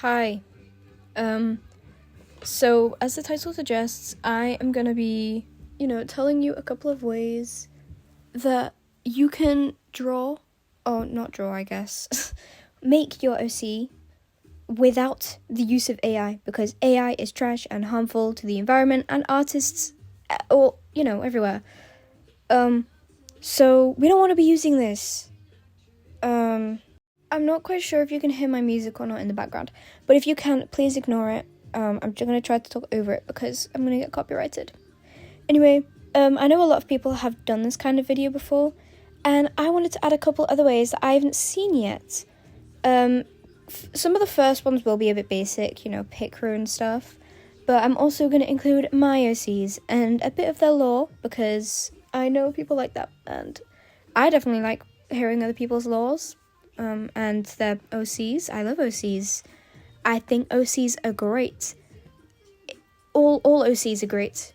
Hi. So as the title suggests, I am gonna be, telling you a couple of ways that you can draw, or not draw, I guess, make your OC without the use of AI, because AI is trash and harmful to the environment and artists, or, everywhere. So we don't want to be using this. I'm not quite sure if you can hear my music or not in the background, but if you can, please ignore it. I'm just going to try to talk over it because I'm going to get copyrighted. Anyway, I know a lot of people have done this kind of video before, and I wanted to add a couple other ways that I haven't seen yet. Some of the first ones will be a bit basic, pick through and stuff, but I'm also going to include my OCs and a bit of their lore, because I know people like that, and I definitely like hearing other people's lores, and their OCs. I love OCs. I think OCs are great. All OCs are great.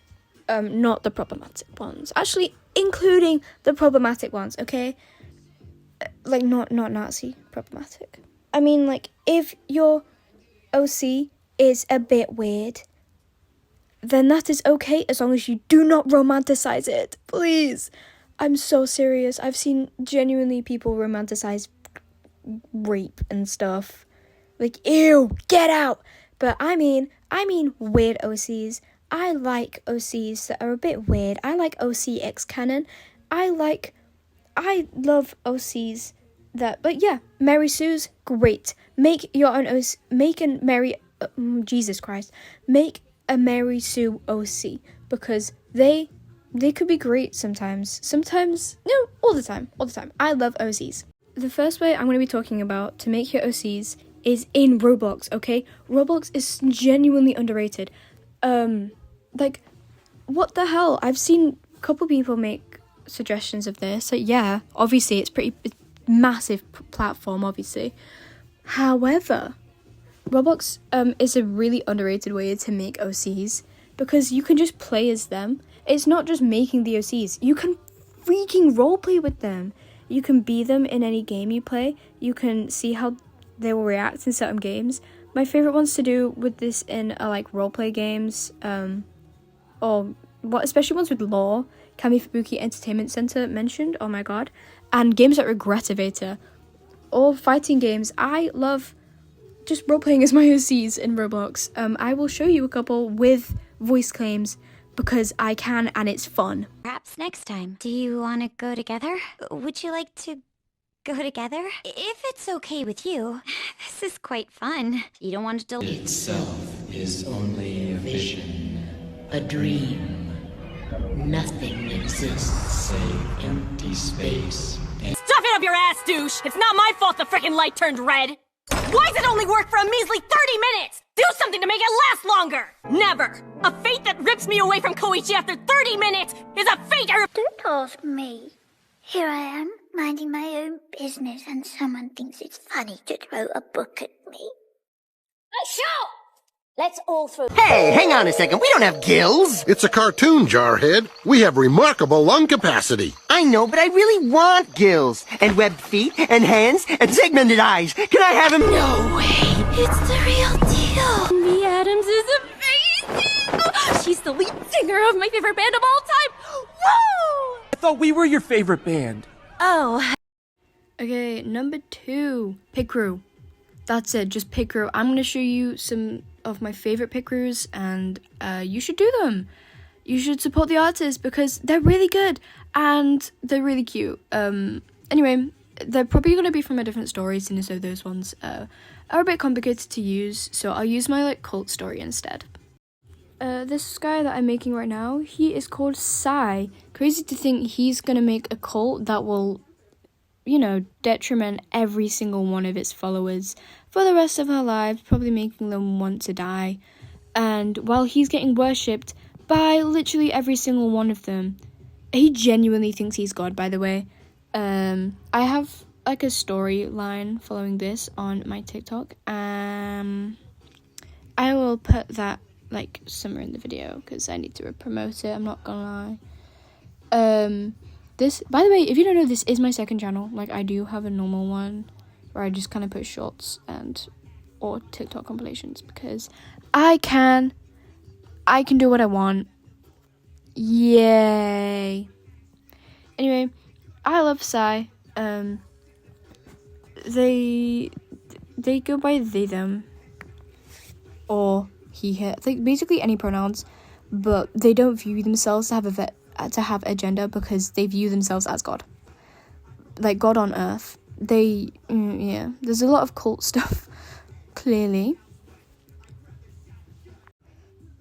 Not the problematic ones. Actually, including the problematic ones, okay? Like, not Nazi problematic. I mean, like, if your OC is a bit weird, then that is okay as long as you do not romanticize it. Please. I'm so serious. I've seen genuinely people romanticize rape and stuff. Like, ew, get out. But I mean weird OCs. I like OCs that are a bit weird. I like OCX canon. I love OCs that, but yeah, Mary Sue's great. Make your own OC. Make a Mary, Jesus Christ. Make a Mary Sue OC, because they could be great sometimes. Sometimes, no, all the time. I love OCs. The first way I'm going to be talking about to make your OCs is in Roblox, okay? Roblox is genuinely underrated. Like, what the hell? I've seen a couple people make suggestions of this. Like, yeah, obviously it's massive platform, obviously. However, Roblox is a really underrated way to make OCs, because you can just play as them. It's not just making the OCs. You can freaking roleplay with them. You can be them in any game you play. You can see how they will react in certain games. My favorite ones to do with this in are like roleplay games, especially ones with lore. Kami Fubuki Entertainment Center mentioned, oh my god, and games like Regretivator, or fighting games. I love just roleplaying as my OCs in Roblox. I will show you a couple with voice claims, because I can, and it's fun. Perhaps next time. Do you want to go together? Would you like to go together? If it's okay with you. This is quite fun. You don't want to Itself is only a vision, a dream. Nothing exists save empty space. Stuff it up your ass, douche! It's not my fault the frickin' light turned red! Why does it only work for a measly 30 minutes? Do something to make it last longer! Never! A fate that rips me away from Koichi after 30 minutes is a fate I... Don't ask me. Here I am, minding my own business, and someone thinks it's funny to throw a book at me. Show! Let's all throw... Hey, hang on a second. We don't have gills. It's a cartoon, Jarhead. We have remarkable lung capacity. I know, but I really want gills. And webbed feet, and hands, and segmented eyes. Can I have them? No way! It's the real deal! Amy Adams is amazing! She's the lead singer of my favorite band of all time! Woo! I thought we were your favorite band. Oh. Okay, number 2, pick crew. That's it, just pick crew. I'm going to show you some of my favorite pick crews, and you should do them. You should support the artists, because they're really good and they're really cute. Anyway, they're probably going to be from a different story, since so those ones are a bit complicated to use, so I'll use my cult story instead. This guy that I'm making right now, he is called Sai. Crazy to think he's going to make a cult that will, detriment every single one of its followers for the rest of her lives, probably making them want to die. And while he's getting worshipped by literally every single one of them, he genuinely thinks he's God, by the way. I have a storyline following this on my TikTok. I will put that somewhere in the video, because I need to promote it, I'm not gonna lie. This, by the way, if you don't know, this is my second channel. I do have a normal one where I just kind of put shorts and or TikTok compilations because I can do what I want. Yay. Anyway, I love Psy. They go by they, them, or he, her, like basically any pronouns, but they don't view themselves to have a gender because they view themselves as God, like God on Earth. There's a lot of cult stuff, clearly.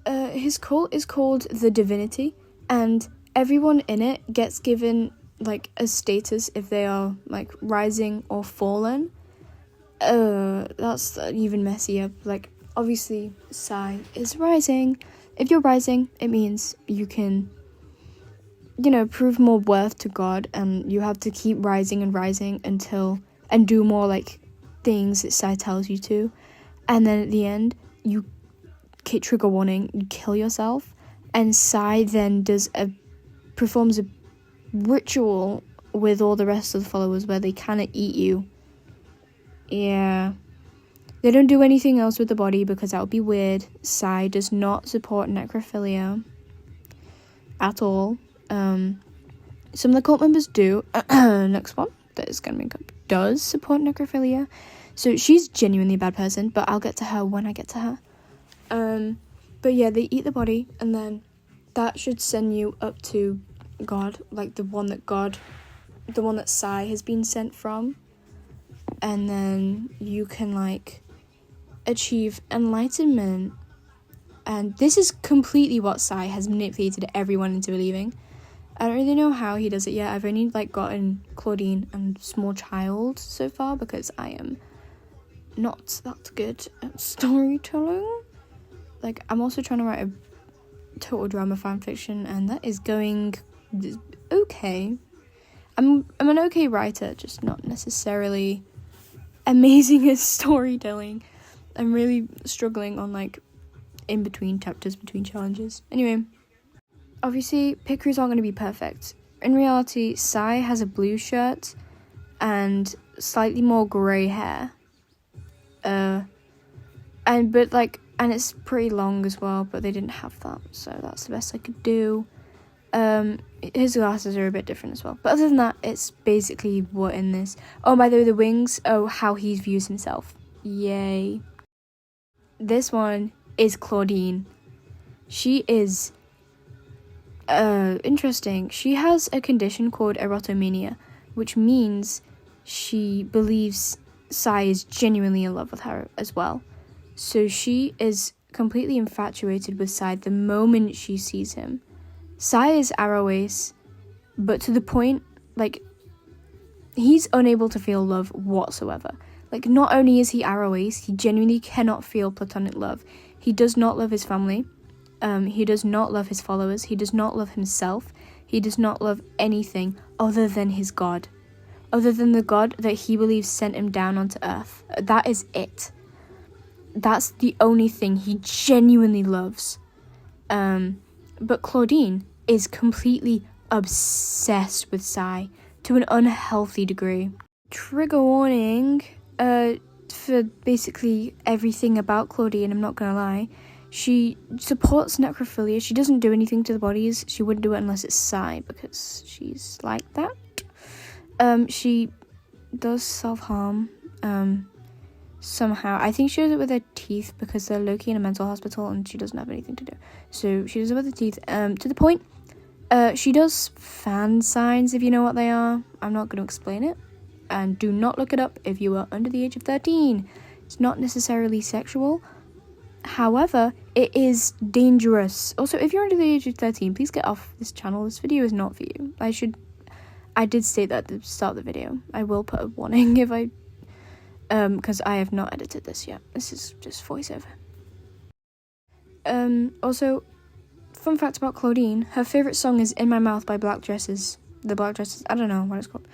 His cult is called the Divinity, and everyone in it gets given like a status if they are like rising or fallen. That's even messier. Like obviously Psy is rising. If you're rising, it means you can, prove more worth to God, and you have to keep rising and rising and do more like things that Psy tells you to, and then at the end you trigger warning, you kill yourself, and Psy then performs a ritual with all the rest of the followers where they cannot eat you. Yeah. They don't do anything else with the body because that would be weird. Psy does not support necrophilia at all. Some of the cult members do. Next one that is going to be does support necrophilia. So she's genuinely a bad person, but I'll get to her when I get to her. But yeah, they eat the body, and then that should send you up to God, like the one that Psy has been sent from, and then you can like achieve enlightenment. And this is completely what Psy has manipulated everyone into believing. I don't really know how he does it yet. I've only like gotten Claudine and Small Child so far because I am not that good at storytelling. Like, I'm also trying to write a total drama fanfiction, and that is going okay. I'm an okay writer, just not necessarily amazing at storytelling. I'm really struggling on like in between chapters, between challenges. Anyway, obviously pictures aren't going to be perfect. In reality, Psy has a blue shirt and slightly more grey hair. And it's pretty long as well, but they didn't have that, so that's the best I could do. His glasses are a bit different as well, but other than that, it's basically what in this. Oh, by the way, the wings. Oh, how he views himself. Yay. This one is Claudine. She is interesting. She has a condition called erotomania, which means she believes Psy is genuinely in love with her as well. So she is completely infatuated with Psy the moment she sees him. Psy is Arrow-ace, but to the point, like, he's unable to feel love whatsoever. Like, not only is he Arrow-ace, he genuinely cannot feel platonic love. He does not love his family. He does not love his followers. He does not love himself. He does not love anything other than his God. Other than the God that he believes sent him down onto Earth. That is it. That's the only thing he genuinely loves. But Claudine is completely obsessed with Psy to an unhealthy degree. Trigger warning for basically everything about Claudine, I'm not gonna lie. She supports necrophilia. She doesn't do anything to the bodies. She wouldn't do it unless it's Psy, because she's like that. She does self-harm. Somehow. I think she does it with her teeth because they're low-key in a mental hospital and she doesn't have anything to do. So she does it with her teeth. To the point, she does fan signs, if you know what they are. I'm not going to explain it. And do not look it up if you are under the age of 13. It's not necessarily sexual. However, it is dangerous. Also, if you're under the age of 13, please get off this channel. This video is not for you. I did state that at the start of the video. I will put a warning if I... because I have not edited this yet. This is just voiceover. Also, fun fact about Claudine, her favourite song is In My Mouth by Black Dresses. The Black Dresses, I don't know what it's called.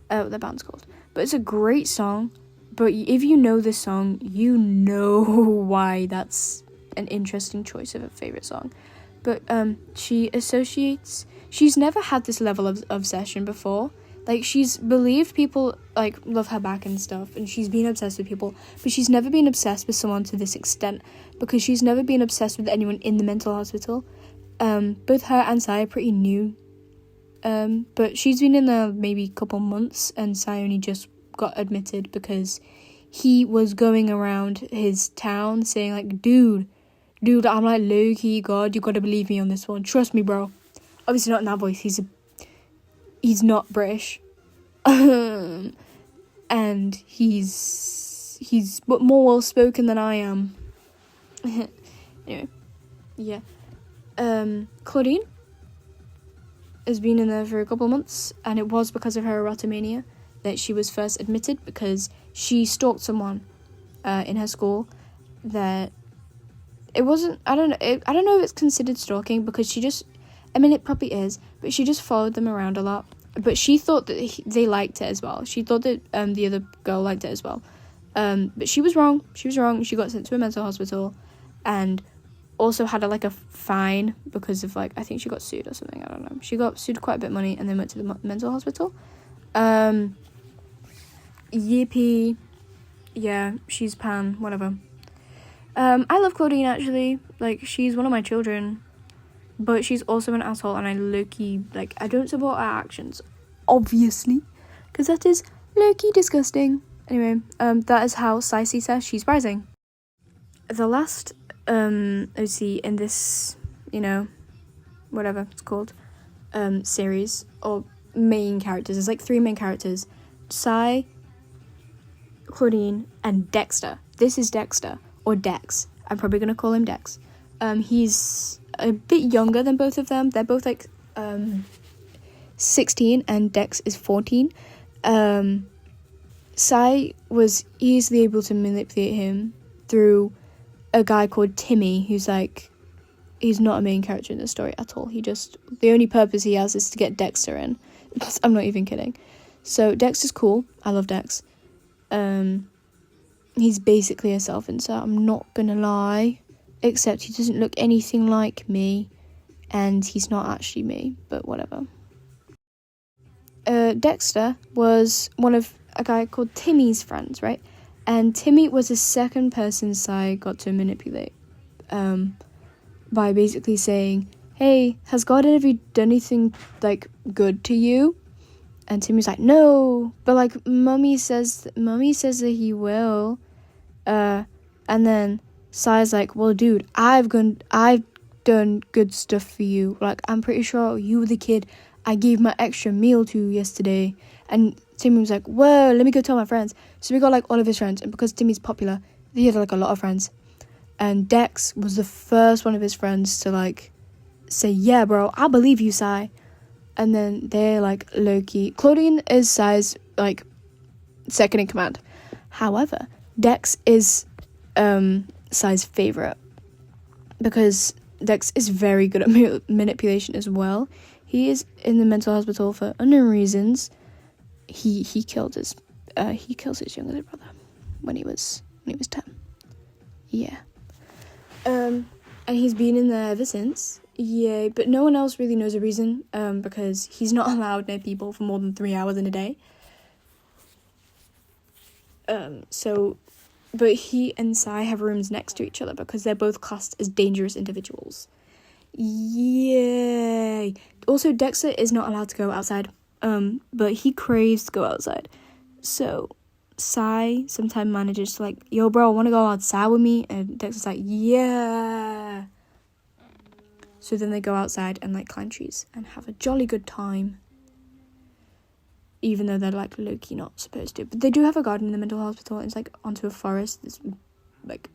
The band's called. But it's a great song, but if you know this song, you know why that's an interesting choice of a favourite song. But she's never had this level of obsession before. Like, she's believed people, like, love her back and stuff, and she's been obsessed with people, but she's never been obsessed with someone to this extent, because she's never been obsessed with anyone in the mental hospital. Both her and Sai are pretty new, but she's been in there maybe a couple months, and Sai only just got admitted because he was going around his town saying, like, dude, I'm like, low-key, God, you gotta believe me on this one, trust me, bro. Obviously not in that voice, he's not British, and he's more well-spoken than I am. Anyway, yeah. Claudine has been in there for a couple of months, and it was because of her erotomania that she was first admitted, because she stalked someone in her school. That it wasn't, I don't know if it's considered stalking, because she just, I mean, it probably is, but she just followed them around a lot. But she thought that they liked it as well. She thought that the other girl liked it as well. But she was wrong. She got sent to a mental hospital, and also had a fine because of, like, I think she got sued or something. I don't know. She got sued quite a bit of money, and then went to the mental hospital. Yippee. Yeah, she's pan, whatever. I love Claudine, actually. Like, she's one of my children. But she's also an asshole, and I low-key, like, I don't support her actions, obviously, because that is low-key disgusting. Anyway, that is how Sai says she's rising. The last OC in this, whatever it's called, series, or main characters, there's like 3 main characters: Sai, Claudine, and Dexter. This is Dexter, or Dex. I'm probably gonna call him Dex. He's a bit younger than both of them. They're both like 16, and Dex is 14. Sai was easily able to manipulate him through a guy called Timmy, who's like, he's not a main character in the story at all. The only purpose he has is to get Dexter in. I'm not even kidding. So Dex is cool. I love Dex. He's basically a self-insert, I'm not gonna lie. Except he doesn't look anything like me, and he's not actually me, but whatever. Dexter was one of a guy called Timmy's friends, right? And Timmy was the second person Sai got to manipulate, by basically saying, hey, has God ever done anything, like, good to you? And Timmy's like, no, but, like, Mummy says that he will. And then Sai's like, well, dude, I've done good stuff for you. Like, I'm pretty sure you were the kid I gave my extra meal to yesterday. And Timmy was like, whoa, let me go tell my friends. So we got, like, all of his friends. And because Timmy's popular, he had, like, a lot of friends. And Dex was the first one of his friends to, like, say, yeah, bro, I believe you, Sai. And then they're, like, low-key. Claudine is Sai's, like, second in command. However, Dex is Sai's favourite, because Dex is very good at manipulation as well. He is in the mental hospital for unknown reasons. He killed his younger brother when he was 10. Yeah. And he's been in there ever since. Yeah, but no one else really knows the reason, because he's not allowed near people for more than 3 hours in a day. But he and Sai have rooms next to each other because they're both classed as dangerous individuals. Yay! Also, Dexter is not allowed to go outside, but he craves to go outside. So Sai sometimes manages to, like, yo, bro, want to go outside with me? And Dexter's like, yeah. So then they go outside and, like, climb trees and have a jolly good time. Even though they're, like, low-key not supposed to. But they do have a garden in the mental hospital. It's, like, onto a forest that's, like,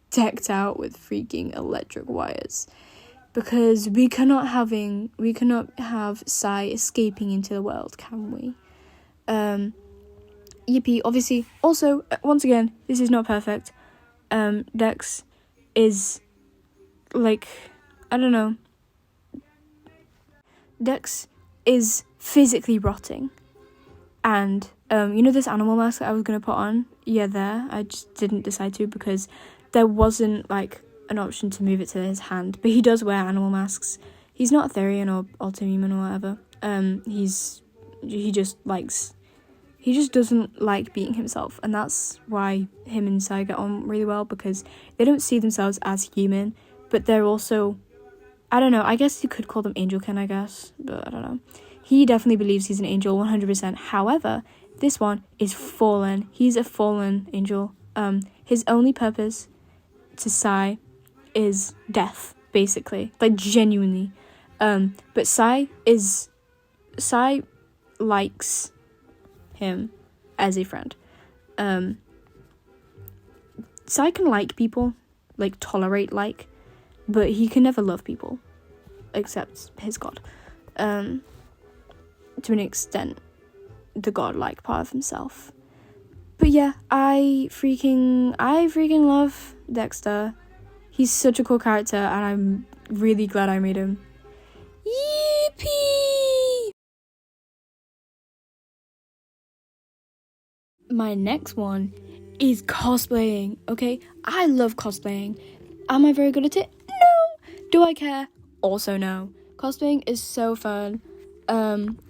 decked out with freaking electric wires. Because we cannot have Sai escaping into the world, can we? Yippee, obviously. Also, once again, this is not perfect. Dex is, like, I don't know. Dex is physically rotting. And, this animal mask that I was going to put on? Yeah, there. I just didn't decide to because there wasn't, like, an option to move it to his hand. But he does wear animal masks. He's not Therian or Ultimuman or whatever. He's he just doesn't like being himself, and that's why him and Sai get on really well, because they don't see themselves as human, but they're also, I don't know, I guess you could call them angelkin, I guess, but I don't know. He definitely believes he's an angel 100%. However, this one is fallen. He's a fallen angel. His only purpose to Sai is death, basically, like genuinely. But Sai likes him as a friend. Sai can like people, like tolerate like, but he can never love people, except his god. To an extent, the godlike part of himself. But yeah, I freaking love Dexter. He's such a cool character, and I'm really glad I made him. Yippee! My next one is cosplaying, okay? I love cosplaying. Am I very good at it? No! Do I care? Also no. Cosplaying is so fun.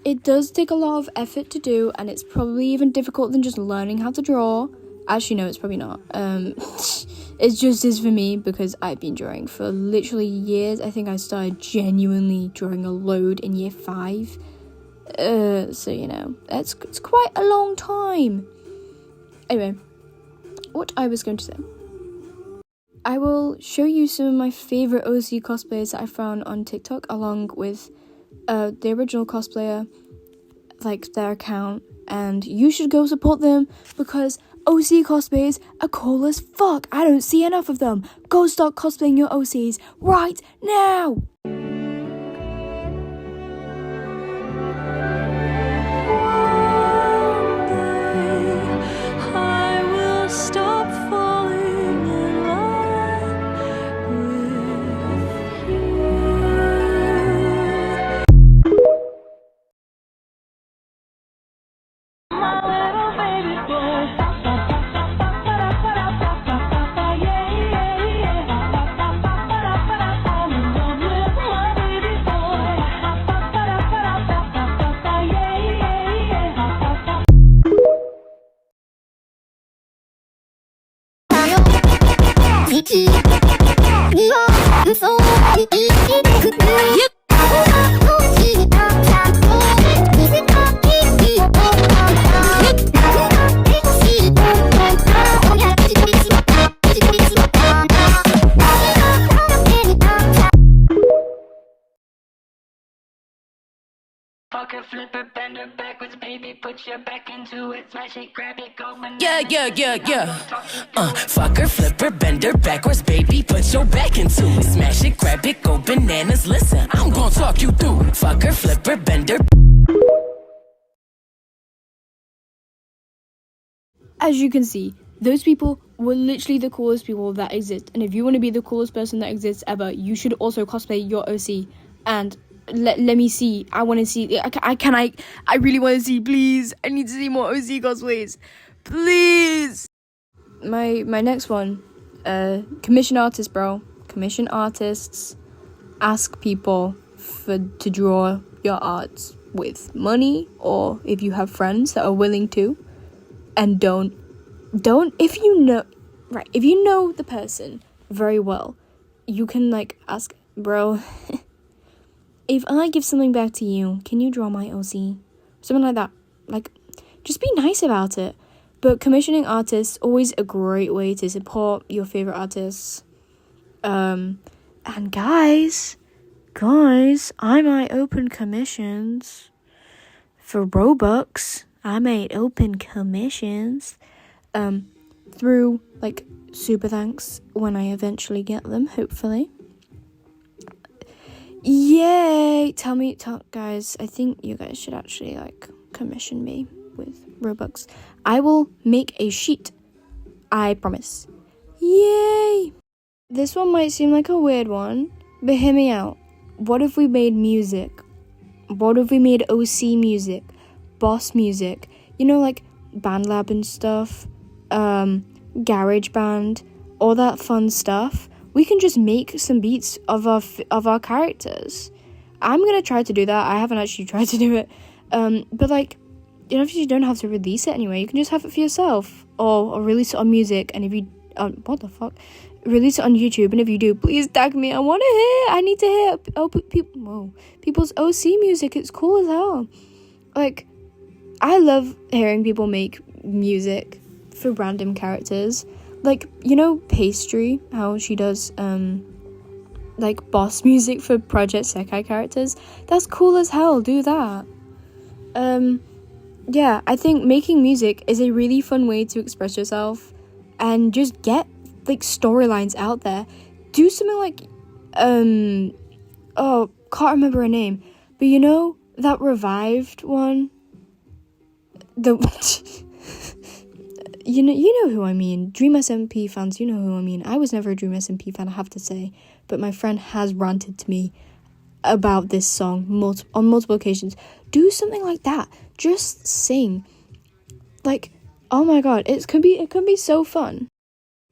It does take a lot of effort to do, and it's probably even difficult than just learning how to draw. Actually, no, it's probably not. It just is for me, because I've been drawing for literally years. I think I started genuinely drawing a load in year 5. So, you know, it's quite a long time. Anyway, what I was going to say. I will show you some of my favourite OC cosplayers that I found on TikTok, along with the original cosplayer, like their account, and you should go support them, because OC cosplayers are cool as fuck. I don't see enough of them. Go start cosplaying your OCs right now! Fucker, flip it, bend it backwards, baby, put your back into it, smash it, grab it, go bananas. Yeah. Fucker, flipper, bender backwards, baby, put your back into it, smash it, grab it, go bananas. Listen, I'm gonna talk you through it. Fucker, flipper, bender. As you can see, those people were literally the coolest people that exist, and if you want to be the coolest person that exists ever, you should also cosplay your OC. And let me see. I want to see. I really want to see. Please, I need to see more OC cosplays. Please. My next one, commission artist, bro. Commission artists. Ask people to draw your art with money, or if you have friends that are willing to. And don't if you know the person very well, you can like ask, bro, if I give something back to you, can you draw my OC? Something like that. Like, just be nice about it. But commissioning artists, always a great way to support your favorite artists. And guys, I might open commissions for Robux. I might open commissions through like super thanks when I eventually get them, hopefully. Yay! Tell guys, I think you guys should actually like commission me with Robux. I will make a sheet. I promise. Yay! This one might seem like a weird one, but hear me out. What if we made music? What if we made OC music? Boss music, you know, like BandLab and stuff, Garage Band, all that fun stuff. We can just make some beats of our characters. I'm gonna try to do that. I haven't actually tried to do it, But like, you don't have to release it anyway. You can just have it for yourself, or release it on music. And if you what the fuck, release it on YouTube. And if you do, please tag me. I need to hear people's OC music. It's cool as hell. Like, I love hearing people make music for random characters. Like, you know, Pastry, how she does like boss music for Project Sekai characters. That's cool as hell. Do that. Yeah, I think making music is a really fun way to express yourself and just get like storylines out there. Do something like can't remember her name, but you know that revived one, the you know who I mean. Dream SMP fans, you know who I mean. I was never a Dream SMP fan, I have to say, but my friend has ranted to me about this song on multiple occasions. Do something like that. Just sing. Like, oh my god, it can be so fun.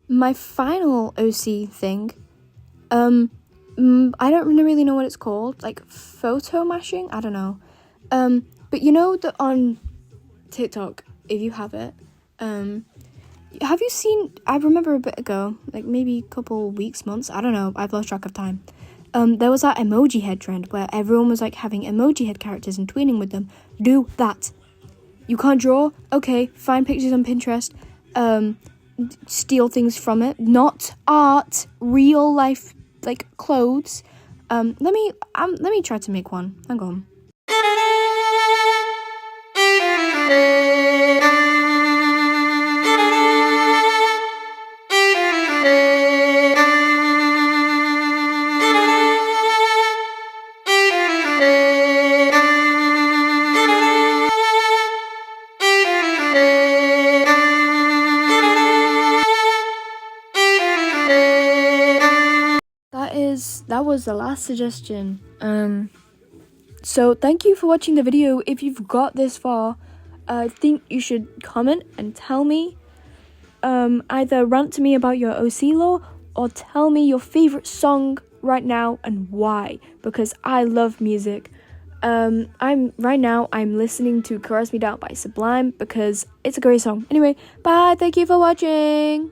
My final OC thing, I don't really know what it's called, like photo mashing, I don't know. But you know that on TikTok, if you have it, have you seen, I remember a bit ago, like maybe a couple weeks, months, I don't know, I've lost track of time. There was that emoji head trend where everyone was like having emoji head characters and tweeting with them. Do that. You can't draw? Okay, find pictures on Pinterest, steal things from it. Not art, real life, like clothes. Let me try to make one. Hang on. That was the last suggestion. So thank you for watching the video. If you've got this far, I think you should comment and tell me, either rant to me about your OC lore or tell me your favorite song right now and why, because I love music. I'm listening to Caress Me Down by Sublime because it's a great song. Anyway, bye. Thank you for watching.